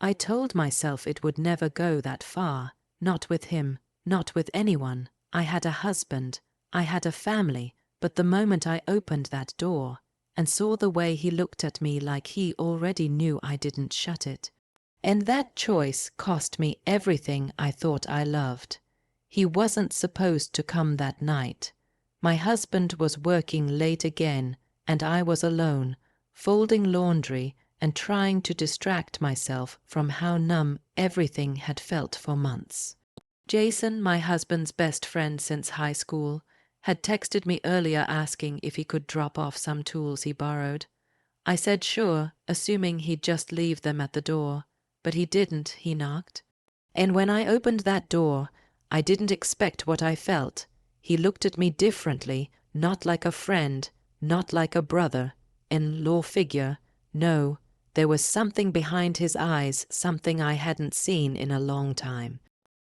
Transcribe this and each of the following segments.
I told myself it would never go that far, not with him, not with anyone. I had a husband, I had a family, but the moment I opened that door and saw the way he looked at me like he already knew I didn't shut it. And that choice cost me everything I thought I loved. He wasn't supposed to come that night. My husband was working late again, and I was alone, folding laundry and trying to distract myself from how numb everything had felt for months. Jason, my husband's best friend since high school, had texted me earlier asking if he could drop off some tools he borrowed. I said sure, assuming he'd just leave them at the door, but he didn't. He knocked. And when I opened that door, I didn't expect what I felt. He looked at me differently, not like a friend, not like a brother, in-law figure. No, there was something behind his eyes, something I hadn't seen in a long time.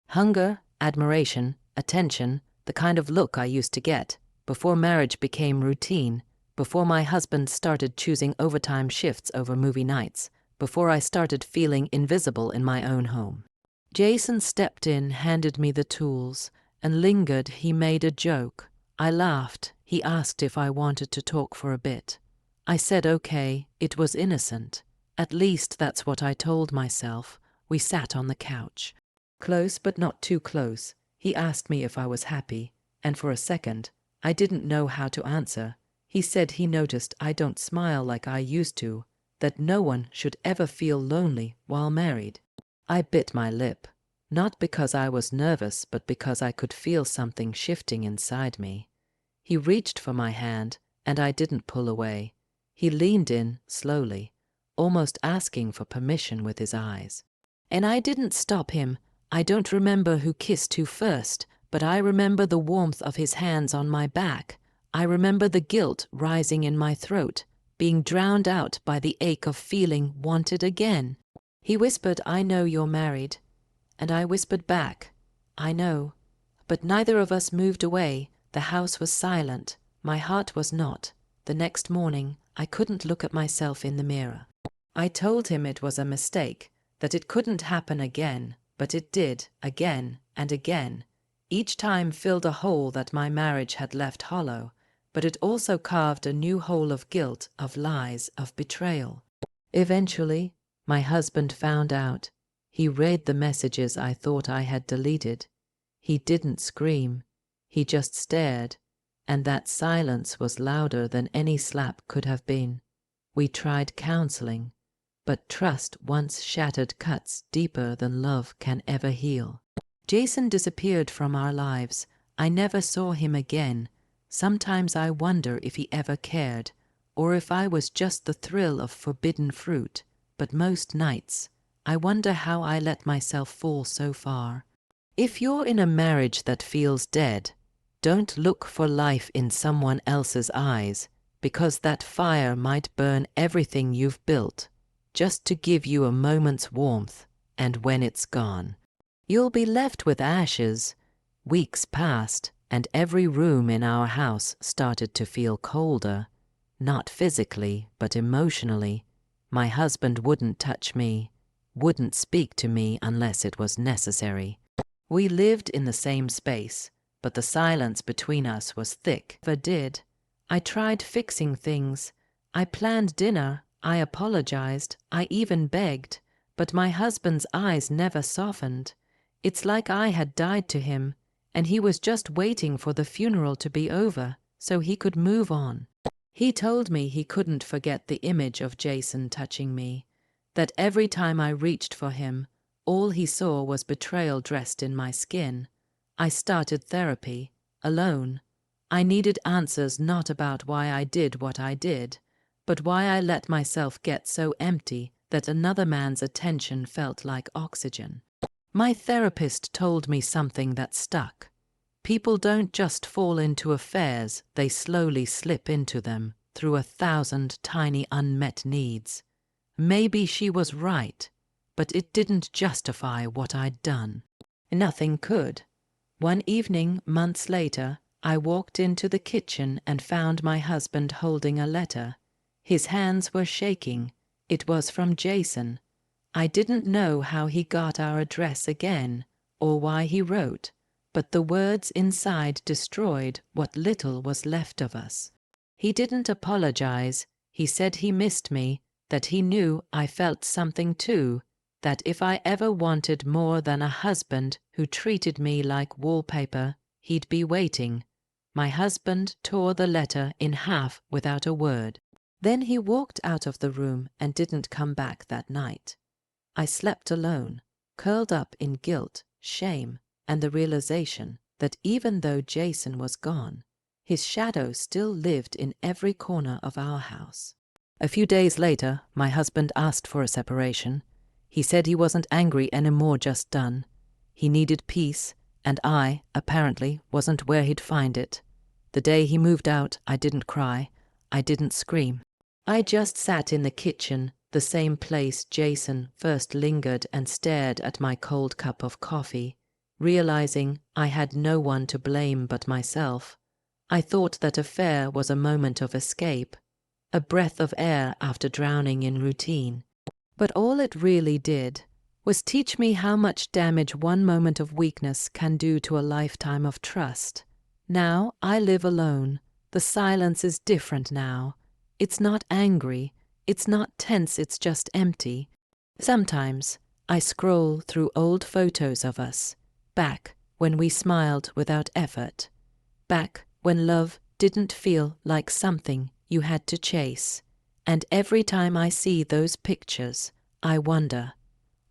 Hunger, admiration, attention, the kind of look I used to get before marriage became routine, before my husband started choosing overtime shifts over movie nights, before I started feeling invisible in my own home. Jason stepped in, handed me the tools, and lingered. He made a joke. I laughed. He asked if I wanted to talk for a bit. I said okay, it was innocent. At least that's what I told myself. We sat on the couch. Close but not too close. He asked me if I was happy, and for a second, I didn't know how to answer. He said he noticed I don't smile like I used to, that no one should ever feel lonely while married. I bit my lip, not because I was nervous, but because I could feel something shifting inside me. He reached for my hand, and I didn't pull away. He leaned in slowly, almost asking for permission with his eyes. And I didn't stop him. I don't remember who kissed who first, but I remember the warmth of his hands on my back. I remember the guilt rising in my throat, being drowned out by the ache of feeling wanted again. He whispered, "I know you're married." And I whispered back, "I know." But neither of us moved away. The house was silent. My heart was not. The next morning, I couldn't look at myself in the mirror. I told him it was a mistake, that it couldn't happen again, but it did, again and again. Each time filled a hole that my marriage had left hollow, but it also carved a new hole of guilt, of lies, of betrayal. Eventually, my husband found out. He read the messages I thought I had deleted. He didn't scream. He just stared, and that silence was louder than any slap could have been. We tried counseling, but trust once shattered cuts deeper than love can ever heal. Jason disappeared from our lives. I never saw him again. Sometimes I wonder if he ever cared, or if I was just the thrill of forbidden fruit. But most nights, I wonder how I let myself fall so far. If you're in a marriage that feels dead, don't look for life in someone else's eyes, because that fire might burn everything you've built, just to give you a moment's warmth, and when it's gone, you'll be left with ashes. Weeks passed, and every room in our house started to feel colder, not physically, but emotionally. My husband wouldn't touch me, wouldn't speak to me unless it was necessary. We lived in the same space, but the silence between us was thick. I tried fixing things. I planned dinner. I apologized. I even begged. But my husband's eyes never softened. It's like I had died to him, and he was just waiting for the funeral to be over so he could move on. He told me he couldn't forget the image of Jason touching me, that every time I reached for him, all he saw was betrayal dressed in my skin. I started therapy, alone. I needed answers not about why I did what I did, but why I let myself get so empty that another man's attention felt like oxygen. My therapist told me something that stuck. People don't just fall into affairs, they slowly slip into them through 1,000 tiny unmet needs. Maybe she was right, but it didn't justify what I'd done. Nothing could. One evening, months later, I walked into the kitchen and found my husband holding a letter. His hands were shaking. It was from Jason. I didn't know how he got our address again, or why he wrote, but the words inside destroyed what little was left of us. He didn't apologize. He said he missed me, that he knew I felt something too, that if I ever wanted more than a husband who treated me like wallpaper, he'd be waiting. My husband tore the letter in half without a word. Then he walked out of the room and didn't come back that night. I slept alone, curled up in guilt, shame, and the realization that even though Jason was gone, his shadow still lived in every corner of our house. A few days later, my husband asked for a separation. He said he wasn't angry anymore, just done. He needed peace, and I, apparently, wasn't where he'd find it. The day he moved out, I didn't cry. I didn't scream. I just sat in the kitchen, the same place Jason first lingered and stared at my cold cup of coffee, realizing I had no one to blame but myself. I thought that affair was a moment of escape, a breath of air after drowning in routine. But all it really did was teach me how much damage one moment of weakness can do to a lifetime of trust. Now I live alone. The silence is different now. It's not angry. It's not tense, it's just empty. Sometimes I scroll through old photos of us, back when we smiled without effort, back when love didn't feel like something you had to chase. And every time I see those pictures, I wonder,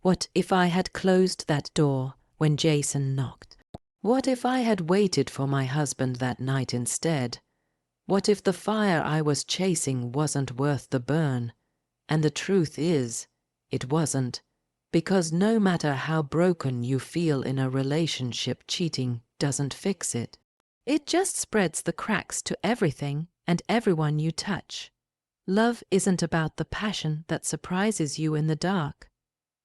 what if I had closed that door when Jason knocked? What if I had waited for my husband that night instead? What if the fire I was chasing wasn't worth the burn? And the truth is, it wasn't, because no matter how broken you feel in a relationship, cheating doesn't fix it. It just spreads the cracks to everything and everyone you touch. Love isn't about the passion that surprises you in the dark.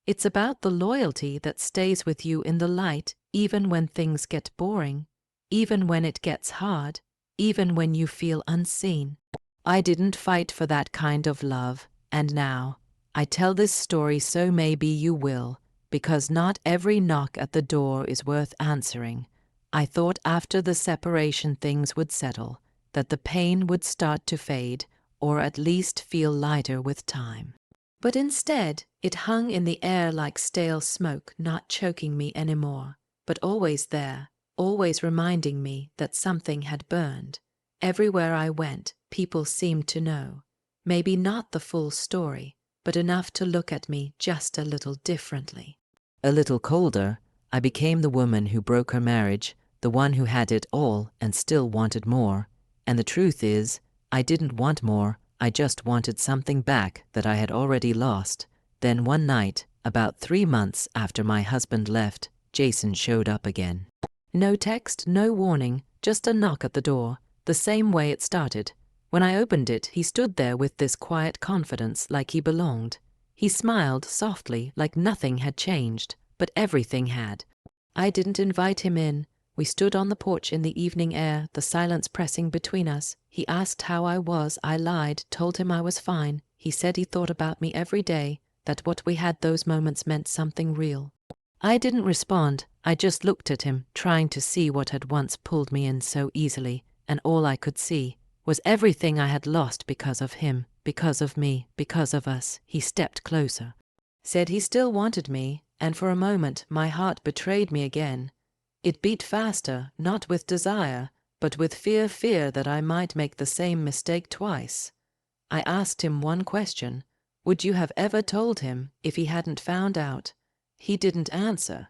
It's about the loyalty that stays with you in the light, even when things get boring, even when it gets hard, even when you feel unseen. I didn't fight for that kind of love, and now I tell this story so maybe you will, because not every knock at the door is worth answering. I thought after the separation things would settle, that the pain would start to fade, or at least feel lighter with time. But instead, it hung in the air like stale smoke, not choking me anymore, but always there, always reminding me that something had burned. Everywhere I went, people seemed to know. Maybe not the full story, but enough to look at me just a little differently. A little colder, I became the woman who broke her marriage, the one who had it all and still wanted more. And the truth is, I didn't want more, I just wanted something back that I had already lost. Then one night, about 3 months after my husband left, Jason showed up again. No text, no warning, just a knock at the door, the same way it started. When I opened it, he stood there with this quiet confidence like he belonged. He smiled softly like nothing had changed, but everything had. I didn't invite him in. We stood on the porch in the evening air, the silence pressing between us. He asked how I was. I lied, told him I was fine. He said he thought about me every day, that what we had those moments meant something real. I didn't respond. I just looked at him, trying to see what had once pulled me in so easily, and all I could see was everything I had lost because of him, because of me, because of us. He stepped closer, said he still wanted me, and for a moment my heart betrayed me again. It beat faster, not with desire, but with fear that I might make the same mistake twice. I asked him one question. Would you have ever told him if he hadn't found out? He didn't answer.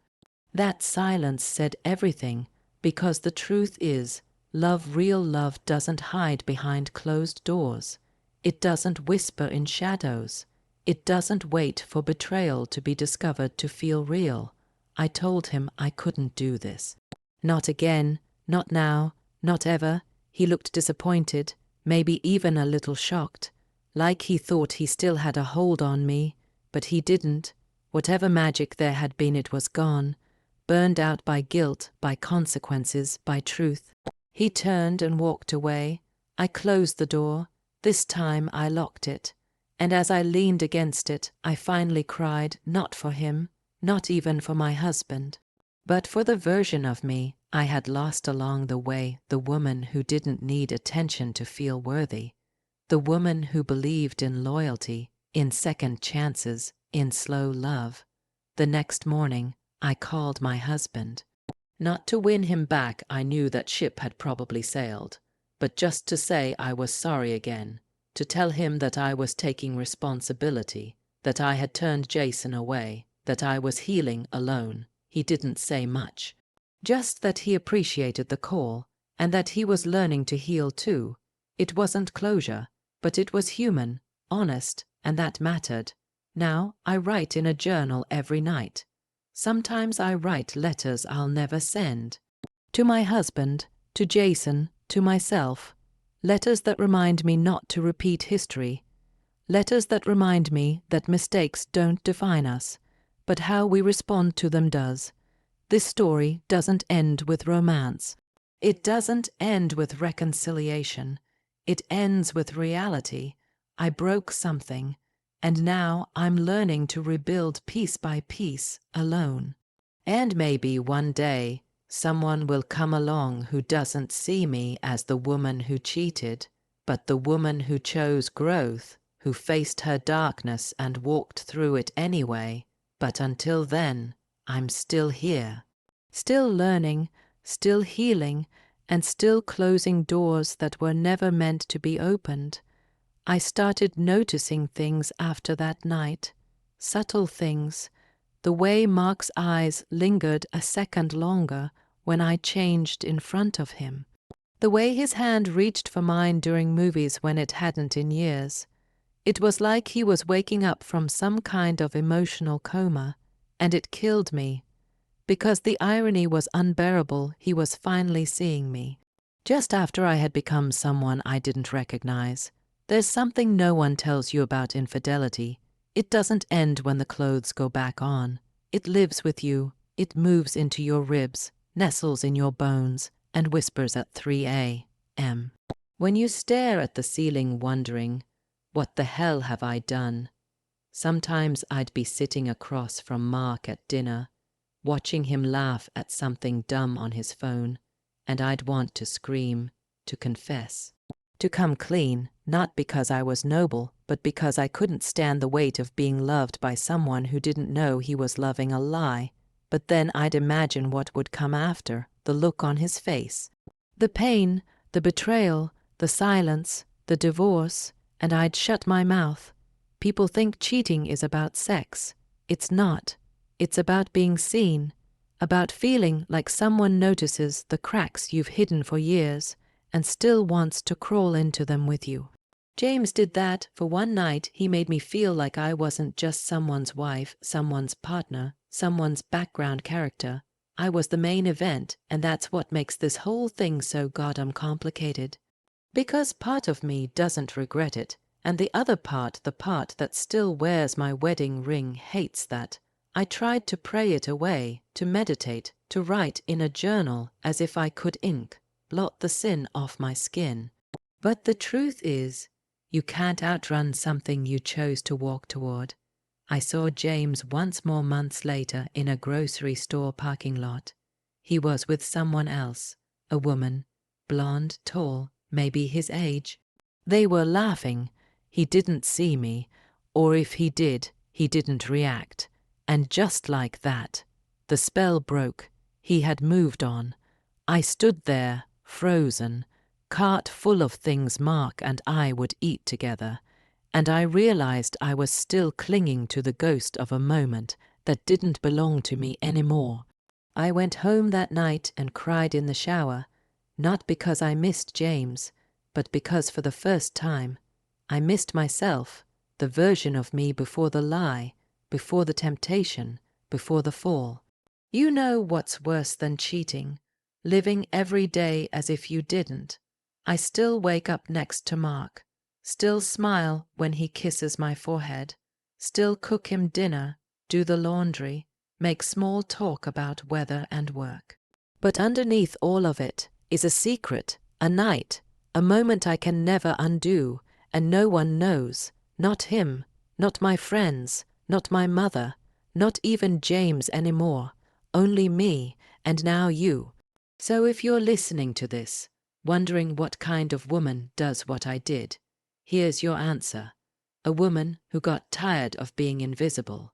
That silence said everything, because the truth is, love, real love, doesn't hide behind closed doors. It doesn't whisper in shadows. It doesn't wait for betrayal to be discovered to feel real. I told him I couldn't do this. Not again, not now, not ever. He looked disappointed, maybe even a little shocked, like he thought he still had a hold on me, but he didn't. Whatever magic there had been, it was gone, burned out by guilt, by consequences, by truth. He turned and walked away. I closed the door. This time I locked it. And as I leaned against it, I finally cried, not for him, not even for my husband, but for the version of me I had lost along the way, the woman who didn't need attention to feel worthy, the woman who believed in loyalty, in second chances, in slow love. The next morning, I called my husband. Not to win him back, I knew that ship had probably sailed, but just to say I was sorry again, to tell him that I was taking responsibility, that I had turned Jason away, that I was healing alone. He didn't say much, just that he appreciated the call and that he was learning to heal too. It wasn't closure, but it was human, honest, and that mattered. Now I write in a journal every night. Sometimes I write letters I'll never send. To my husband, to Jason, to myself. Letters that remind me not to repeat history. Letters that remind me that mistakes don't define us, but how we respond to them does. This story doesn't end with romance. It doesn't end with reconciliation. It ends with reality. I broke something, and now I'm learning to rebuild piece by piece, alone. And maybe one day, someone will come along who doesn't see me as the woman who cheated, but the woman who chose growth, who faced her darkness and walked through it anyway. But until then, I'm still here, still learning, still healing, and still closing doors that were never meant to be opened. I started noticing things after that night, subtle things, the way Mark's eyes lingered a second longer when I changed in front of him, the way his hand reached for mine during movies when it hadn't in years. It was like he was waking up from some kind of emotional coma, and it killed me. Because the irony was unbearable, he was finally seeing me. Just after I had become someone I didn't recognize. There's something no one tells you about infidelity. It doesn't end when the clothes go back on. It lives with you. It moves into your ribs, nestles in your bones, and whispers at 3 a.m. When you stare at the ceiling wondering, what the hell have I done? Sometimes I'd be sitting across from Mark at dinner, watching him laugh at something dumb on his phone, and I'd want to scream, to confess, to come clean, not because I was noble, but because I couldn't stand the weight of being loved by someone who didn't know he was loving a lie. But then I'd imagine what would come after, the look on his face, the pain, the betrayal, the silence, the divorce, and I'd shut my mouth. People think cheating is about sex. It's not. It's about being seen, about feeling like someone notices the cracks you've hidden for years and still wants to crawl into them with you. James did that. For one night. He made me feel like I wasn't just someone's wife, someone's partner, someone's background character. I was the main event, and that's what makes this whole thing so goddamn complicated. Because part of me doesn't regret it, and the other part, the part that still wears my wedding ring, hates that. I tried to pray it away, to meditate, to write in a journal as if I could ink, blot the sin off my skin. But the truth is, you can't outrun something you chose to walk toward. I saw James once more months later in a grocery store parking lot. He was with someone else, a woman, blonde, tall, maybe his age. They were laughing. He didn't see me, or if he did, he didn't react. And just like that, the spell broke. He had moved on. I stood there, frozen, cart full of things Mark and I would eat together, and I realized I was still clinging to the ghost of a moment that didn't belong to me anymore. I went home that night and cried in the shower, not because I missed James, but because for the first time, I missed myself, the version of me before the lie, before the temptation, before the fall. You know what's worse than cheating? Living every day as if you didn't. I still wake up next to Mark, still smile when he kisses my forehead, still cook him dinner, do the laundry, make small talk about weather and work. But underneath all of it is a secret, a night, a moment I can never undo, and no one knows, Not him, not my friends, not my mother, not even James anymore, only me, and now you. So if you're listening to this, wondering what kind of woman does what I did, here's your answer. A woman who got tired of being invisible.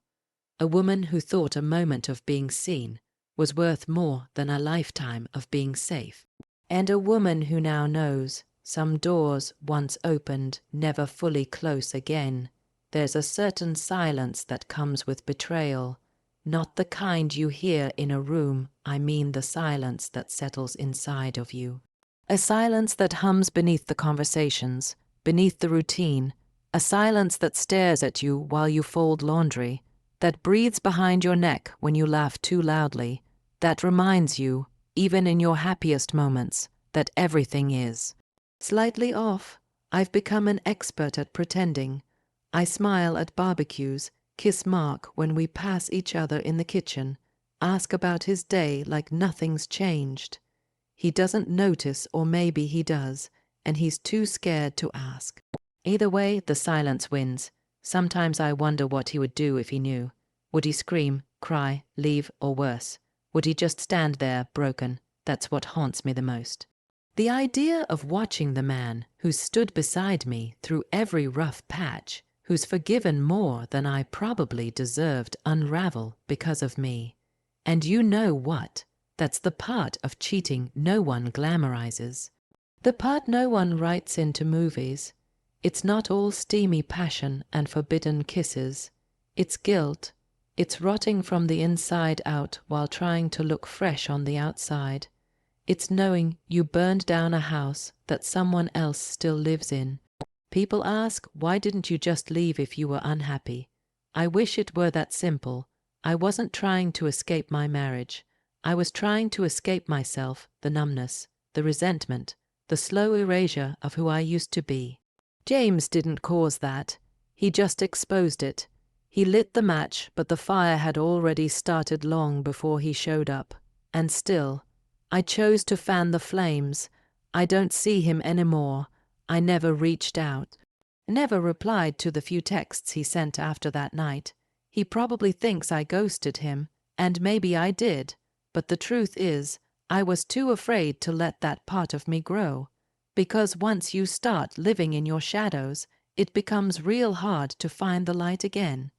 A woman who thought a moment of being seen was worth more than a lifetime of being safe. And a woman who now knows some doors once opened never fully close again. There's a certain silence that comes with betrayal, not the kind you hear in a room, I mean the silence that settles inside of you. A silence that hums beneath the conversations, beneath the routine, a silence that stares at you while you fold laundry, that breathes behind your neck when you laugh too loudly, that reminds you, even in your happiest moments, that everything is slightly off. I've become an expert at pretending. I smile at barbecues, kiss Mark when we pass each other in the kitchen, ask about his day like nothing's changed. He doesn't notice, or maybe he does, and he's too scared to ask. Either way, the silence wins. Sometimes I wonder what he would do if he knew. Would he scream, cry, leave, or worse? Would he just stand there, broken? That's what haunts me the most. The idea of watching the man who's stood beside me through every rough patch, who's forgiven more than I probably deserved, unravel because of me. And you know what? That's the part of cheating no one glamorizes. The part no one writes into movies. It's not all steamy passion and forbidden kisses. It's guilt. It's rotting from the inside out while trying to look fresh on the outside. It's knowing you burned down a house that someone else still lives in. People ask, why didn't you just leave if you were unhappy? I wish it were that simple. I wasn't trying to escape my marriage. I was trying to escape myself, the numbness, the resentment, the slow erasure of who I used to be. James didn't cause that. He just exposed it. He lit the match, but the fire had already started long before he showed up. And still, I chose to fan the flames. I don't see him anymore. I never reached out. Never replied to the few texts he sent after that night. He probably thinks I ghosted him, and maybe I did. But the truth is, I was too afraid to let that part of me grow. Because once you start living in your shadows, it becomes real hard to find the light again.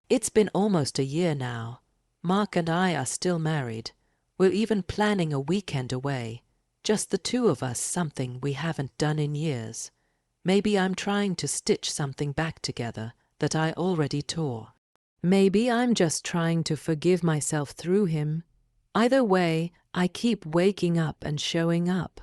It's been almost a year now. Mark and I are still married. We're even planning a weekend away. Just the two of us, something we haven't done in years. Maybe I'm trying to stitch something back together that I already tore. Maybe I'm just trying to forgive myself through him. Either way, I keep waking up and showing up.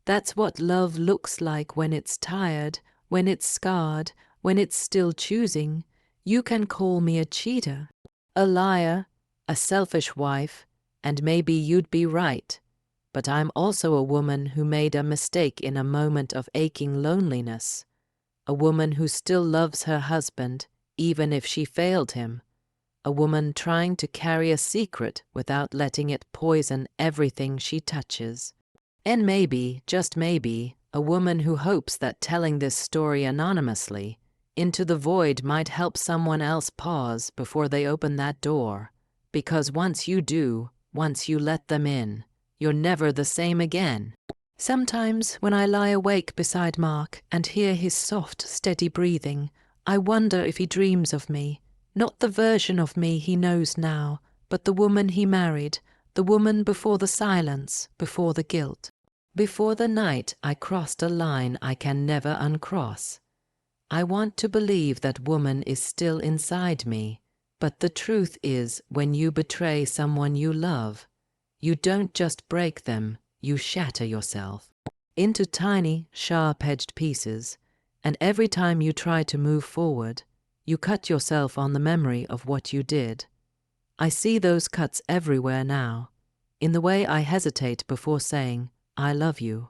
That's what love looks like when it's tired, when it's scarred, when it's still choosing. You can call me a cheater, a liar, a selfish wife, and maybe you'd be right. But I'm also a woman who made a mistake in a moment of aching loneliness. A woman who still loves her husband, even if she failed him. A woman trying to carry a secret without letting it poison everything she touches. And maybe, just maybe, a woman who hopes that telling this story anonymously into the void might help someone else pause before they open that door. Because once you do, once you let them in, you're never the same again. Sometimes when I lie awake beside Mark and hear his soft, steady breathing, I wonder if he dreams of me, not the version of me he knows now, but the woman he married, the woman before the silence, before the guilt, before the night I crossed a line I can never uncross. I want to believe that woman is still inside me, but the truth is, when you betray someone you love, you don't just break them, you shatter yourself into tiny, sharp-edged pieces, and every time you try to move forward, you cut yourself on the memory of what you did. I see those cuts everywhere now, in the way I hesitate before saying, I love you,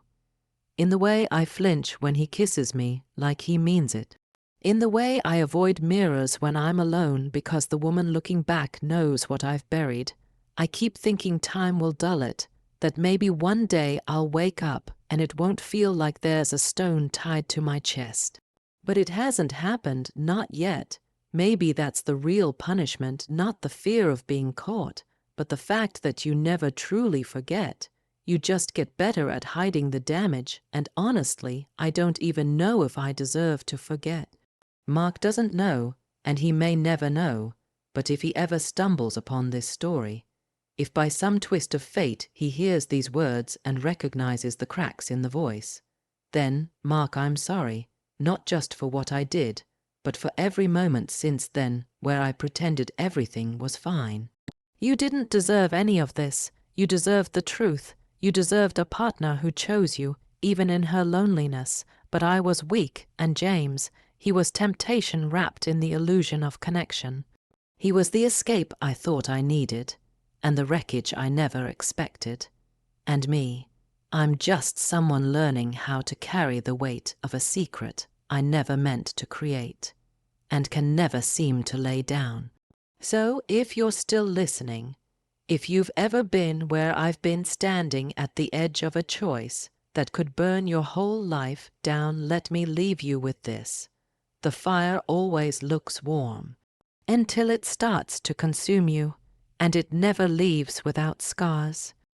in the way I flinch when he kisses me like he means it, in the way I avoid mirrors when I'm alone because the woman looking back knows what I've buried. I keep thinking time will dull it, that maybe one day I'll wake up and it won't feel like there's a stone tied to my chest. But it hasn't happened, not yet. Maybe that's the real punishment, not the fear of being caught, but the fact that you never truly forget. You just get better at hiding the damage, and honestly, I don't even know if I deserve to forget. Mark doesn't know, and he may never know, but if he ever stumbles upon this story, if by some twist of fate he hears these words and recognizes the cracks in the voice, then, Mark, I'm sorry, not just for what I did, but for every moment since then where I pretended everything was fine. You didn't deserve any of this. You deserved the truth. You deserved a partner who chose you, even in her loneliness. But I was weak, and James, he was temptation wrapped in the illusion of connection. He was the escape I thought I needed, and the wreckage I never expected. And me, I'm just someone learning how to carry the weight of a secret I never meant to create, and can never seem to lay down. So if you're still listening, if you've ever been where I've been standing at the edge of a choice that could burn your whole life down, let me leave you with this. The fire always looks warm until it starts to consume you, and it never leaves without scars.